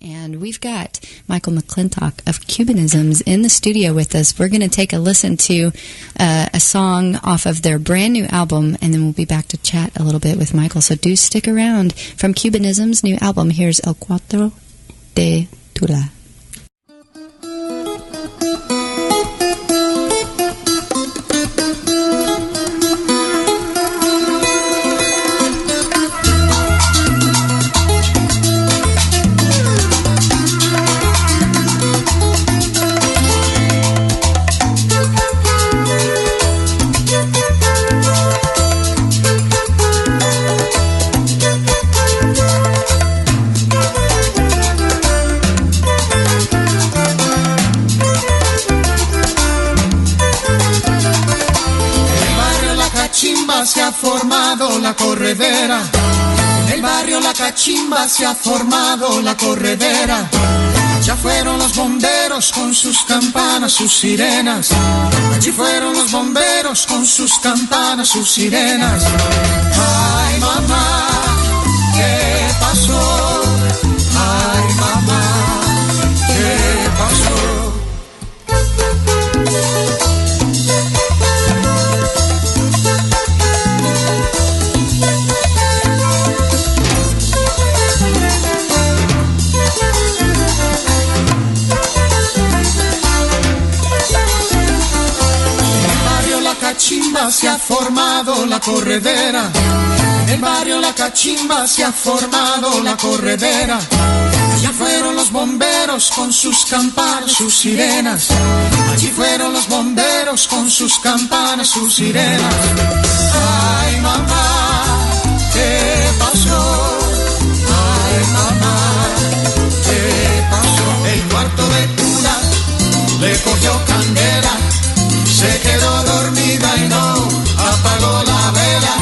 And we've got Michael McClintock of Cubanisms in the studio with us. We're going to take a listen to a song off of their brand new album, and then we'll be back to chat a little bit with Michael. So do stick around. From Cubanisms' new album, here's El Cuarto de Tula. Se ha formado la corredera, en el barrio La Cachimba se ha formado la corredera. Ya fueron los bomberos con sus campanas, sus sirenas. Allí fueron los bomberos con sus campanas, sus sirenas. Ay, mamá, ¿qué pasó? Ay, mamá, ¿qué pasó? Cachimba se ha formado la corredera, en el barrio La Cachimba se ha formado la corredera. Ya fueron los bomberos con sus campanas, sus sirenas. Allí fueron los bomberos con sus campanas, sus sirenas. Ay, mamá, ¿qué pasó? Ay, mamá, ¿qué pasó? El cuarto de Tula le cogió candela. Se quedó dormida y no apagó la vela.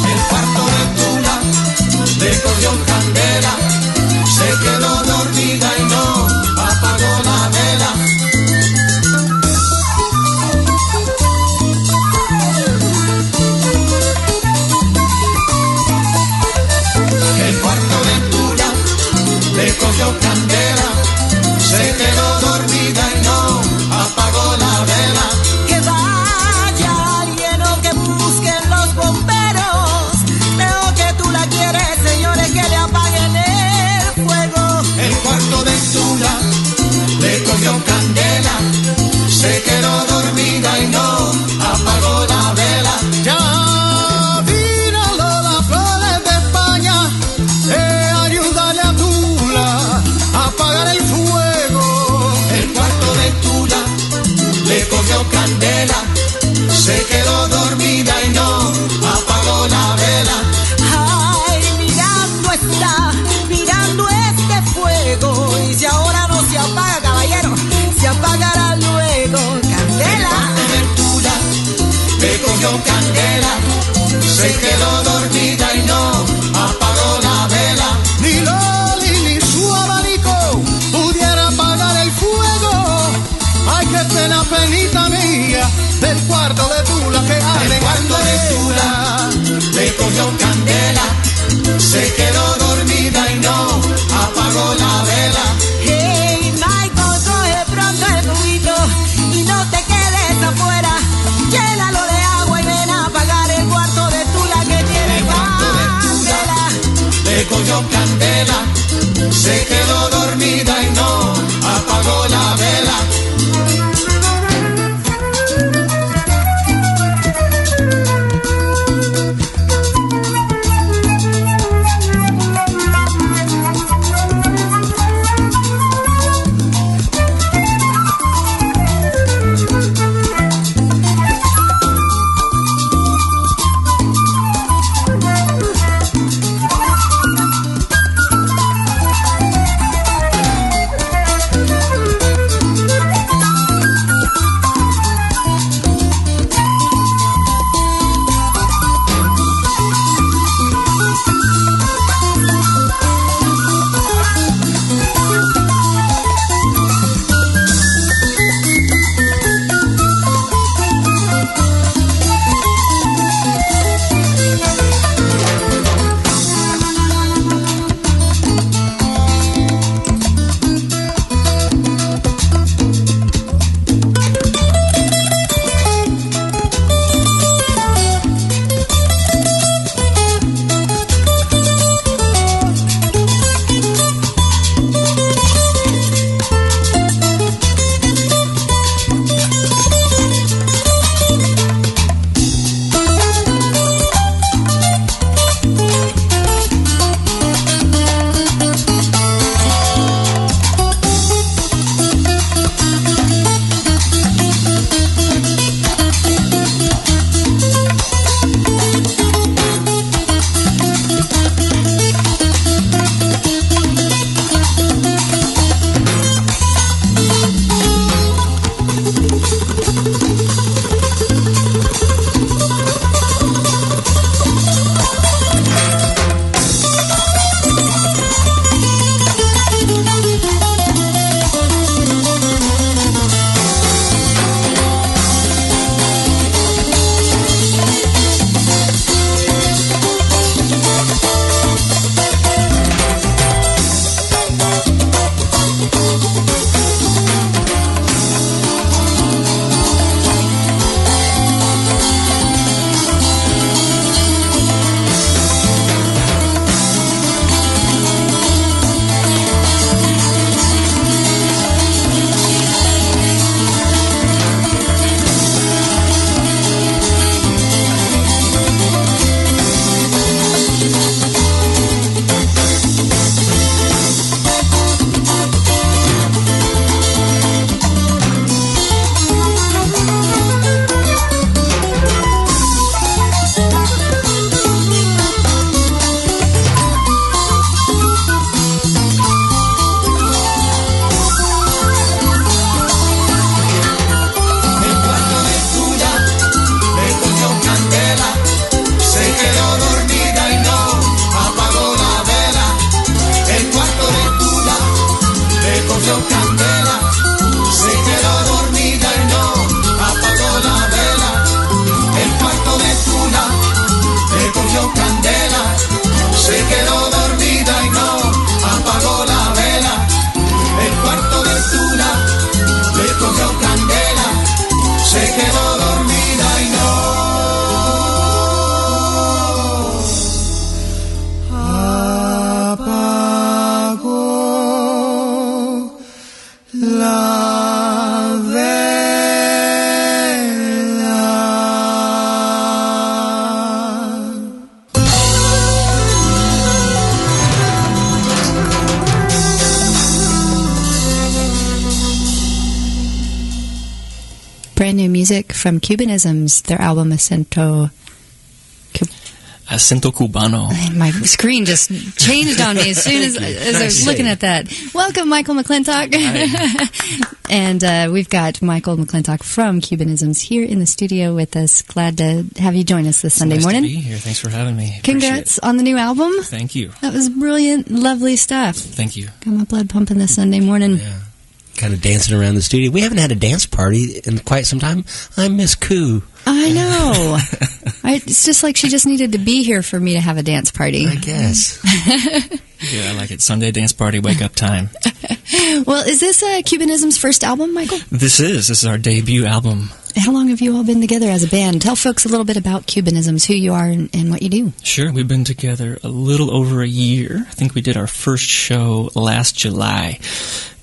El cuarto de Tula le cogió candela. Se quedó dormida y no apagó la vela. Le cogió candela, se quedó dormida y no apagó la vela. Que vaya alguien o que busquen los bomberos. Veo que tú la quieres, señores, que le apaguen el fuego. El cuarto de Tula le cogió candela, se quedó dormida y no apagó la vela. Ya vino las flores de España, ayúdale a Tula a apagar el fuego. El cuarto de Tula le cogió candela, se quedó dormida y no apagó la vela. Ay, mirando este fuego. Y si ahora no se apaga, caballero, se apagará luego. Candela. El cuarto de Tula le cogió candela, se quedó dormida y no apagó la vela. Ni Loli ni su abanico pudiera apagar el fuego. Ay, qué pena, penita mía, del cuarto de Tula que arde. El cuarto de Tula le cogió candela, se quedó dormida y no apagó la vela. Hey, Michael, coge pronto el cubito y no te quedes afuera. Llénalo de agua y ven a apagar el cuarto de Tula que tiene El cuarto de candela. Tula music from Cubanisms, their album Acento Cubano. My screen just changed on me as soon as I was looking at that. Welcome, Michael McClintock. And we've got Michael McClintock from Cubanisms here in the studio with us. Glad to have you join us this Sunday morning. Nice to be here. Thanks for having me. Congrats on the new album. Thank you. That was brilliant, lovely stuff. Thank you. Got my blood pumping this Sunday morning. Yeah. Kind of dancing around the studio. We haven't had a dance party in quite some time. I miss Coo. I know. It's just like she just needed to be here for me to have a dance party. I guess. Yeah, I like it. Sunday dance party, wake up time. Well, is this Cubanism's first album, Michael? This is our debut album. How long have you all been together as a band? Tell folks a little bit about Cubanisms, who you are and what you do. Sure, we've been together a little over a year. I think we did our first show last July.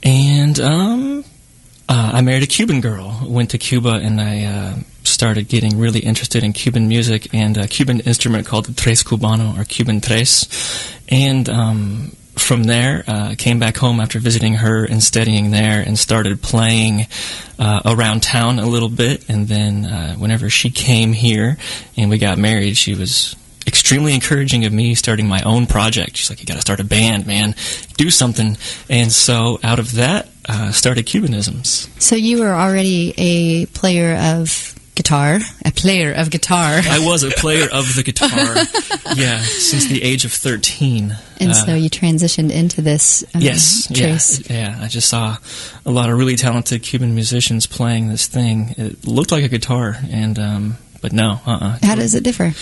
And I married a Cuban girl, went to Cuba, and I started getting really interested in Cuban music and a Cuban instrument called the Tres Cubano, or Cuban Tres. And from there, came back home after visiting her and studying there and started playing around town a little bit. And then whenever she came here and we got married, she was extremely encouraging of me starting my own project. She's like, you got to start a band, man. Do something. And so out of that, started Cubanisms. So you were already a player of guitar. I was a player of the guitar, yeah, since the age of 13. And so you transitioned into this trace. Yeah. I just saw a lot of really talented Cuban musicians playing this thing. It looked like a guitar, and but no, How does it differ?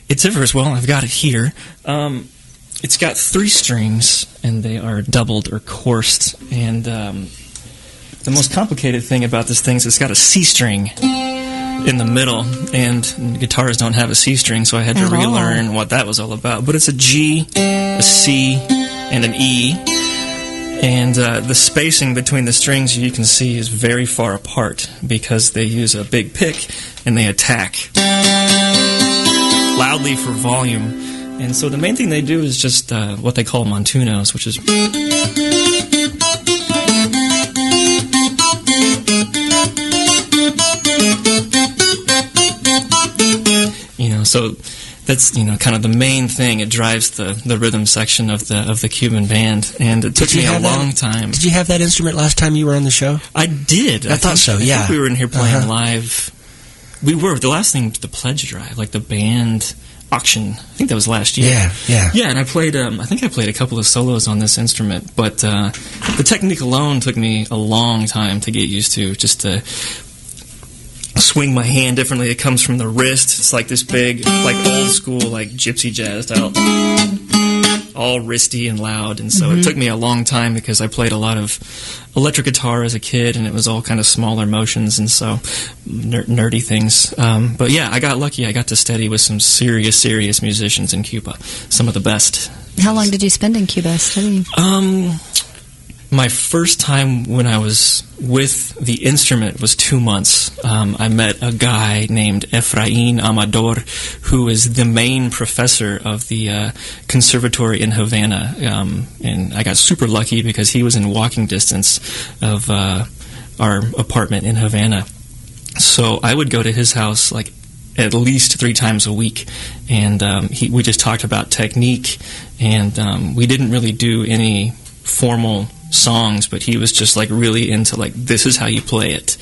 It differs. Well, I've got it here. It's got 3 strings, and they are doubled or coursed. And the most complicated thing about this thing is it's got a C string in the middle, and guitars don't have a C string, so I had to relearn what that was all about. But it's a G, a C, and an E. And the spacing between the strings, you can see, is very far apart because they use a big pick and they attack loudly for volume. And so the main thing they do is just what they call montunos, which is... So that's kind of the main thing. It drives the rhythm section of the Cuban band, and it took me a long time. Did you have that instrument last time you were on the show? I did. I thought so. Yeah, I think we were in here playing live. We were. The last thing was the pledge drive, like the band auction. I think that was last year. Yeah. And I played. I think I played a couple of solos on this instrument, but the technique alone took me a long time to get used to. Just to swing my hand differently. It comes from the wrist. It's like this big, like old school, like gypsy jazz style, all wristy and loud. And so it took me a long time because I played a lot of electric guitar as a kid, and it was all kind of smaller motions, and so nerdy things. But yeah, I got lucky. I got to study with some serious musicians in Cuba, some of the best. How long did you spend in Cuba studying? My first time when I was with the instrument was 2 months. I met a guy named Efraín Amador, who is the main professor of the conservatory in Havana. And I got super lucky because he was in walking distance of our apartment in Havana. So I would go to his house like at least 3 times a week, and we just talked about technique, and we didn't really do any formal songs, but he was just like really into like, this is how you play it,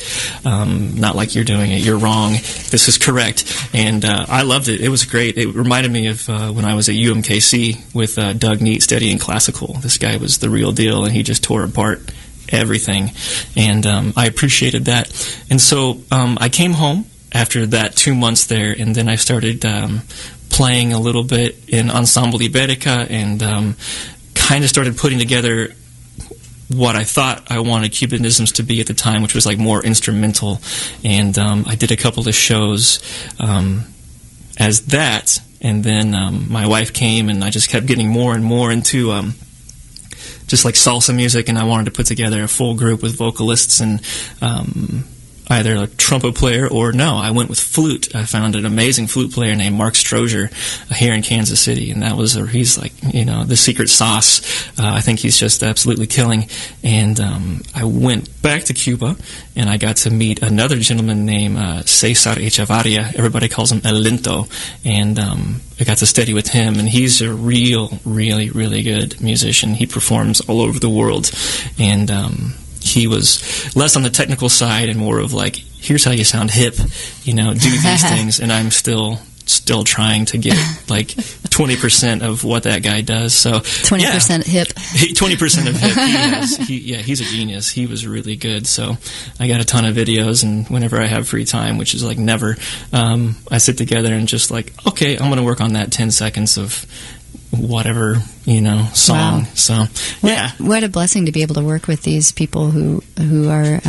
not like you're doing it, you're wrong, this is correct. And I loved it. It was great. It reminded me of when I was at UMKC with Doug Neat studying classical. This guy was the real deal, and he just tore apart everything, and I appreciated that. And so I came home after that 2 months there, and then I started playing a little bit in Ensemble Iberica, and kind of started putting together what I thought I wanted Cubanisms to be at the time, which was like more instrumental. And I did a couple of shows as that, and then my wife came, and I just kept getting more and more into just like salsa music, and I wanted to put together a full group with vocalists and either a trumpet player or no, I went with flute. I found an amazing flute player named Mark Strozier here in Kansas City, and he's like, the secret sauce. I think he's just absolutely killing. And I went back to Cuba, and I got to meet another gentleman named Cesar Echevarria. Everybody calls him El Lento, and I got to study with him, and he's a really, really good musician. He performs all over the world, and he was less on the technical side and more of like, here's how you sound hip, do these things, and I'm still trying to get like 20% of what that guy does. So 20% hip. 20% of hip. He's a genius. He was really good. So I got a ton of videos, and whenever I have free time, which is like never, I sit together and just like, okay, I'm going to work on that 10 seconds of whatever song. Wow. So what a blessing to be able to work with these people who are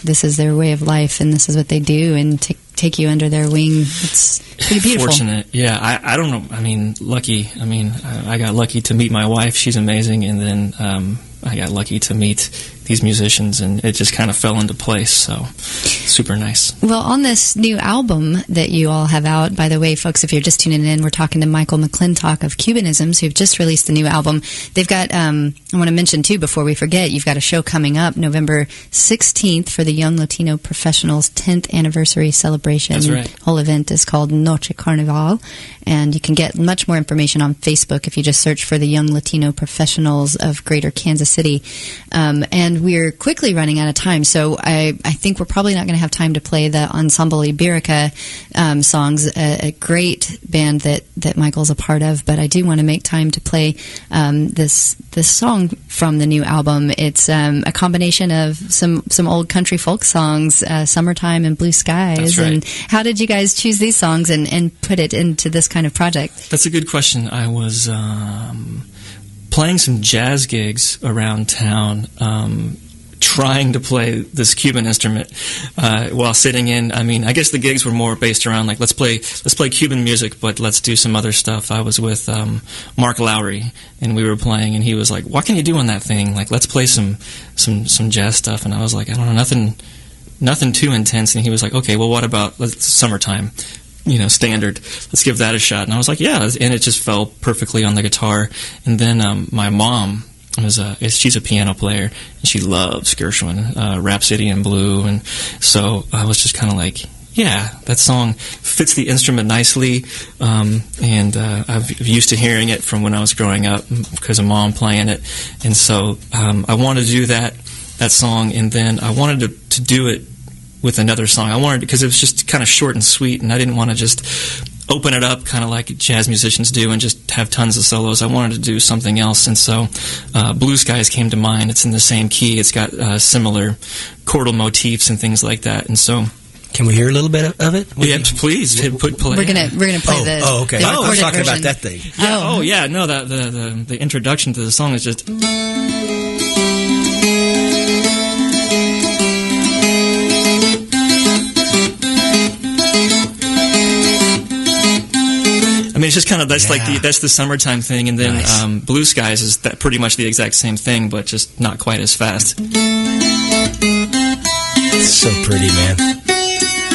this is their way of life and this is what they do, and to take you under their wing. It's pretty beautiful. Fortunate. I don't know, I mean, lucky. I mean, I got lucky to meet my wife. She's amazing. And then I got lucky to meet these musicians, and it just kind of fell into place. So super nice. Well, on this new album that you all have out, by the way, folks, if you're just tuning in, we're talking to Michael McClintock of Cubanisms, who've just released the new album. They've got, I want to mention too, before we forget, you've got a show coming up November 16th for the Young Latino Professionals 10th Anniversary Celebration. That's right. The whole event is called Noche Carnival, and you can get much more information on Facebook if you just search for the Young Latino Professionals of Greater Kansas City. And we're quickly running out of time, so I think we're probably not going to have time to play the Ensemble Iberica songs, a great band that Michael's a part of, but I do want to make time to play this song from the new album. It's a combination of some old country folk songs, Summertime and Blue Skies. That's right. And how did you guys choose these songs and put it into this kind of project? That's a good question. I was playing some jazz gigs around town, trying to play this Cuban instrument while sitting in. I mean, I guess the gigs were more based around like let's play Cuban music, but let's do some other stuff. I was with Mark Lowry, and we were playing, and he was like, "What can you do on that thing? Like, let's play some jazz stuff." And I was like, "I don't know, nothing too intense." And he was like, "Okay, well, what about Summertime? Standard. Let's give that a shot." And I was like, "Yeah," and it just fell perfectly on the guitar. And then my mom she's a piano player, and she loves Gershwin, Rhapsody in Blue, and so I was just kind of like, yeah, that song fits the instrument nicely, and I've used to hearing it from when I was growing up because of Mom playing it, and so I wanted to do that song, and then I wanted to do it with another song. I wanted, because it was just kind of short and sweet, and I didn't want to just open it up kind of like jazz musicians do and just have tons of solos. I wanted to do something else, and so Blue Skies came to mind. It's in the same key. It's got similar chordal motifs and things like that, and so... Can we hear a little bit of it? Yeah, please. Play. We're gonna play the. Oh, okay. The I was talking version. about that thing. Yeah. No, the introduction to the song is just. I mean, it's just kind of that's the summertime thing, and then nice. Blue Skies is pretty much the exact same thing, but just not quite as fast. It's so pretty, man.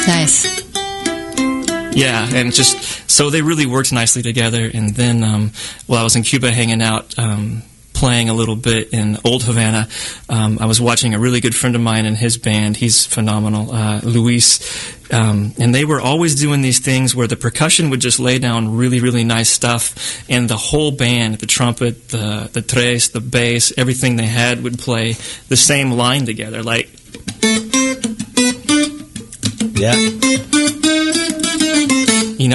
Nice. Yeah, and just so they really worked nicely together. And then while I was in Cuba hanging out, playing a little bit in Old Havana, I was watching a really good friend of mine and his band. He's phenomenal, Luis. And they were always doing these things where the percussion would just lay down really, really nice stuff, and the whole band, the trumpet, the tres, the bass, everything they had would play the same line together, like... Yeah.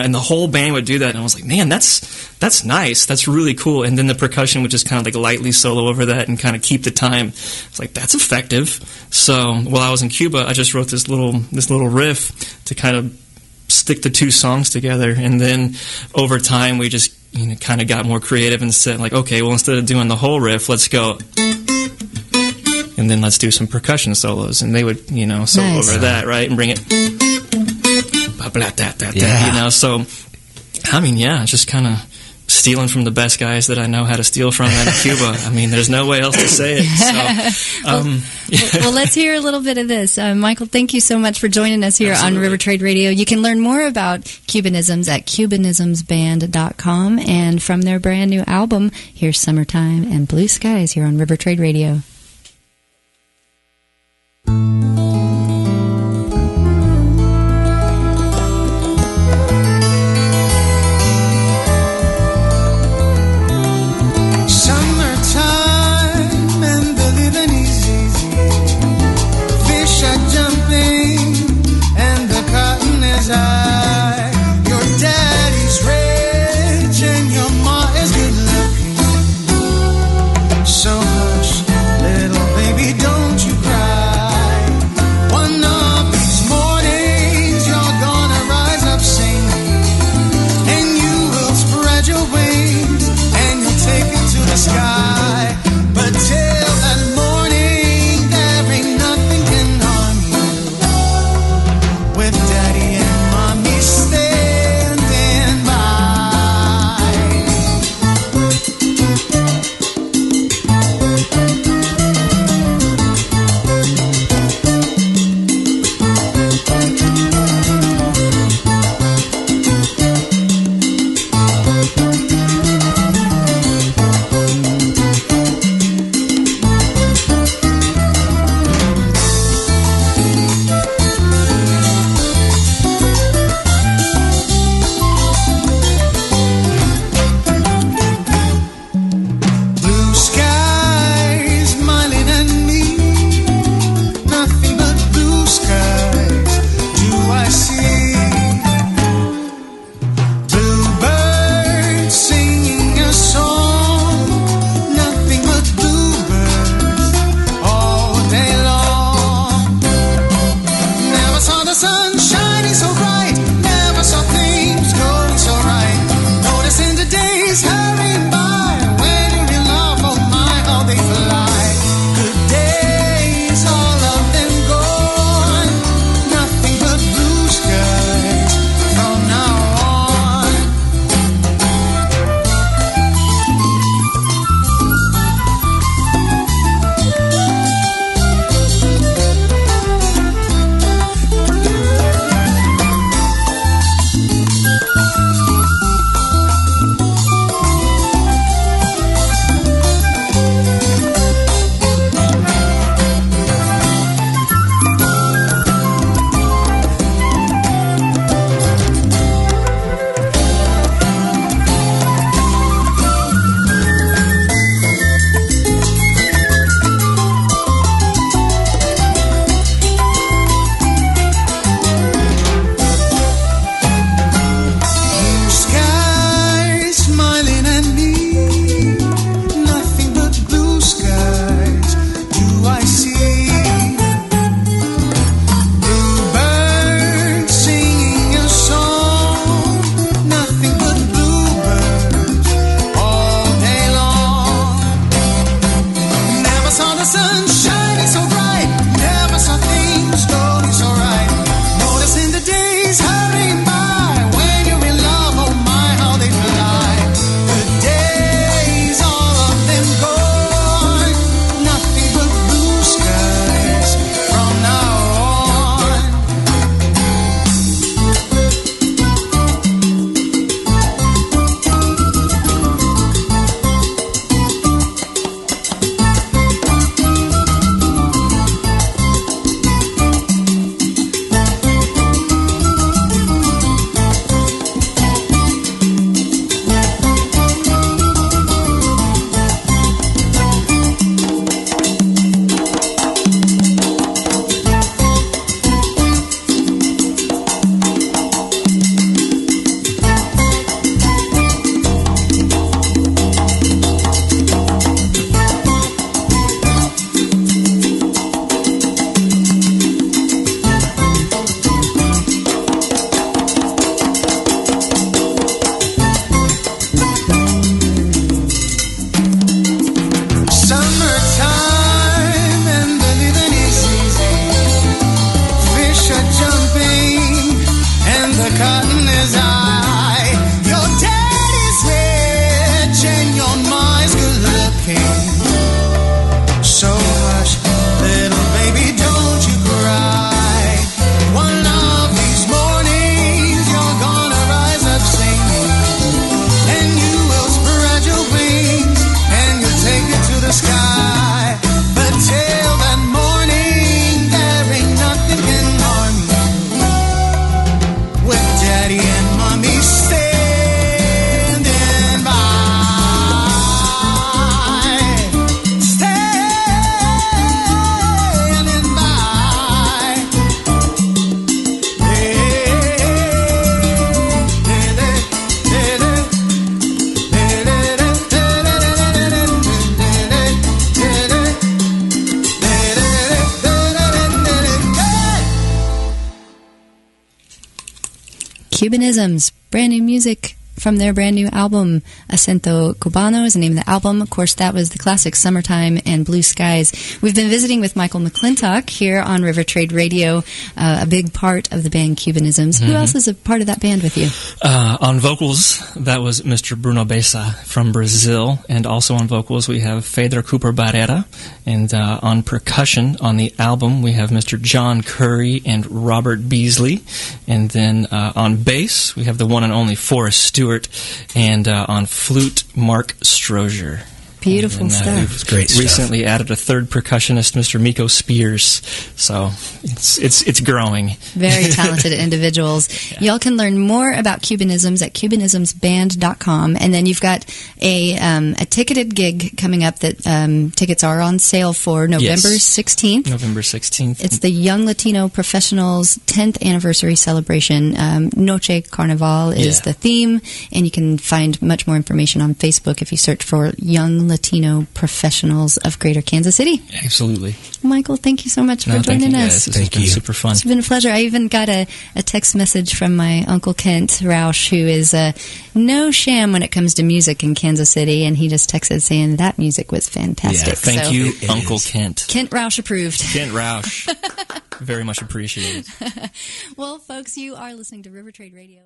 And the whole band would do that, and I was like, man, that's nice. That's really cool. And then the percussion would just kind of like lightly solo over that and kind of keep the time. It's like, that's effective. So while I was in Cuba, I just wrote this little riff to kind of stick the two songs together. And then over time, we just kind of got more creative and said, like, okay, well, instead of doing the whole riff, let's go... and then let's do some percussion solos, and they would, solo nice. over that, right, and bring it, so, I mean, yeah, just kind of stealing from the best guys that I know how to steal from out of Cuba. I mean, there's no way else to say it. So, well, let's hear a little bit of this. Michael, thank you so much for joining us here on River Trade Radio. You can learn more about Cubanisms at Cubanismsband.com, and from their brand new album, here's Summertime and Blue Skies here on River Trade Radio. So hush, little baby, don't you cry. Cubanisms, brand new music from their brand new album, Acento Cubano is the name of the album. Of course, that was the classic Summertime and Blue Skies. We've been visiting with Michael McClintock here on River Trade Radio, a big part of the band Cubanisms. Who else is a part of that band with you? On vocals, that was Mr. Bruno Bessa from Brazil, and also on vocals we have Fedra Cooper Barrera, and on percussion on the album we have Mr. John Curry and Robert Beasley, and then on bass we have the one and only Forrest Stewart, and on flute, Mark Strozier. Beautiful stuff. It's great stuff. Recently added a third percussionist, Mr. Miko Spears. So it's growing. Very talented individuals. Yeah. Y'all can learn more about Cubanisms at cubanismsband.com. And then you've got a ticketed gig coming up that tickets are on sale for November 16th. November 16th. It's the Young Latino Professionals 10th anniversary celebration. Noche Carnaval is the theme, and you can find much more information on Facebook if you search for Young Latino Professionals of Greater Kansas City. Absolutely. Michael, thank you so much for joining us. This has been super fun. It's been a pleasure. I even got a text message from my Uncle Kent Rausch, who is no sham when it comes to music in Kansas City, and he just texted saying that music was fantastic. Yeah, thank you, Uncle Kent. Kent Rausch approved. Kent Rausch. Very much appreciated. Well, folks, you are listening to River Trade Radio.